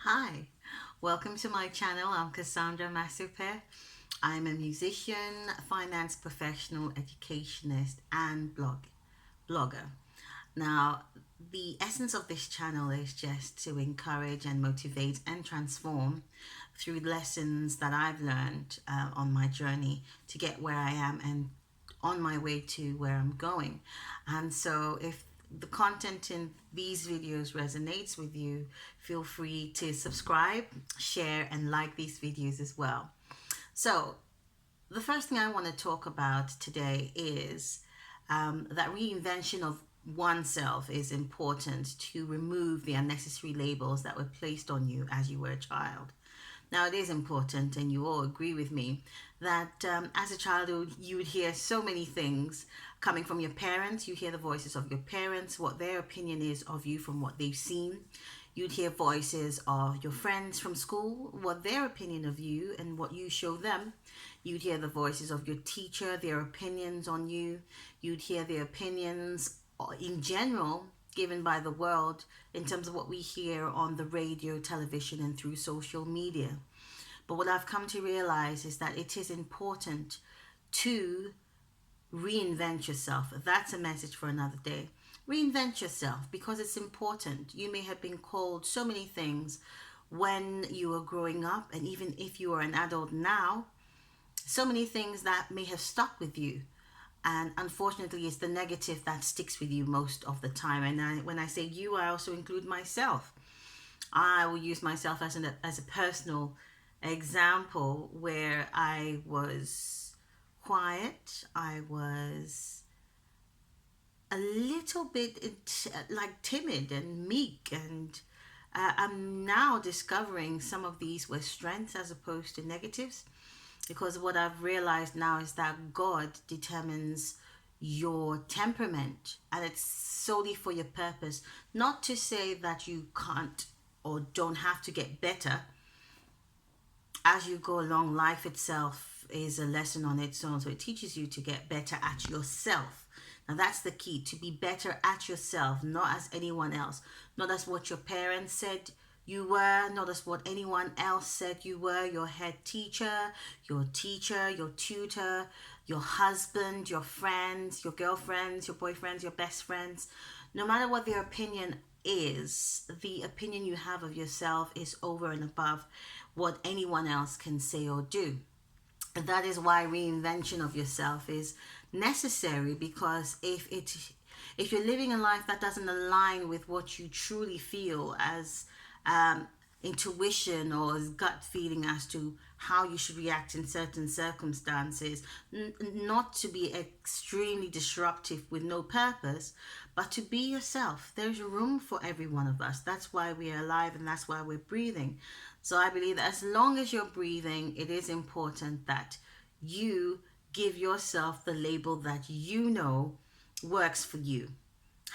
Hi, welcome to my channel. I'm Cassandra Masupe. I'm a musician, finance professional, educationist, and blogger. Now, the essence of this channel is just to encourage and motivate and transform through lessons that I've learned on my journey to get where I am and on my way to where I'm going. And so, if the content in these videos resonates with you, feel free to subscribe, share, and like these videos as well. So, the first thing I want to talk about today is that reinvention of oneself is important to remove the unnecessary labels that were placed on you as you were a child. Now, it is important, and you all agree with me, that as a child, you would hear so many things coming from your parents. You hear the voices of your parents, what their opinion is of you from what they've seen. You'd hear voices of your friends from school, what their opinion of you and what you show them. You'd hear the voices of your teacher, their opinions on you. You'd hear their opinions in general given by the world in terms of what we hear on the radio, television, and through social media. But what I've come to realize is that it is important to reinvent yourself. That's a message for another day. Reinvent yourself because it's important. You may have been called so many things when you were growing up, and even if you are an adult now, so many things that may have stuck with you. And unfortunately, it's the negative that sticks with you most of the time. And when I say you, I also include myself. I will use myself as a personal example where I was quiet. I was a little bit like timid and meek, and I'm now discovering some of these were strengths as opposed to negatives, because what I've realized now is that God determines your temperament, and it's solely for your purpose. Not to say that you can't or don't have to get better as you go along. Life itself is a lesson on its own, so it teaches you to get better at yourself. Now that's the key, to be better at yourself, not as anyone else, not as what your parents said you were, not as what anyone else said you were, your head teacher, your tutor, your husband, your friends, your girlfriends, your boyfriends, your best friends. No matter what their opinion is, the opinion you have of yourself is over and above what anyone else can say or do. That is why reinvention of yourself is necessary, because if you're living a life that doesn't align with what you truly feel as intuition or as gut feeling as to how you should react in certain circumstances, not to be extremely disruptive with no purpose, but to be yourself. There's room for every one of us. That's why we are alive, and that's why we're breathing. So I believe that as long as you're breathing, it is important that you give yourself the label that you know works for you.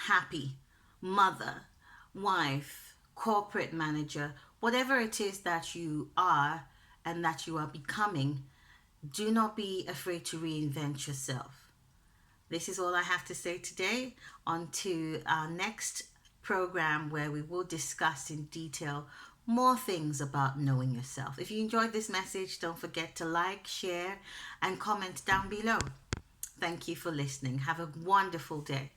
Happy, mother, wife, corporate manager, whatever it is that you are and that you are becoming, do not be afraid to reinvent yourself. This is all I have to say today. On to our next program, where we will discuss in detail more things about knowing yourself. If you enjoyed this message, don't forget to like, share, and comment down below. Thank you for listening. Have a wonderful day.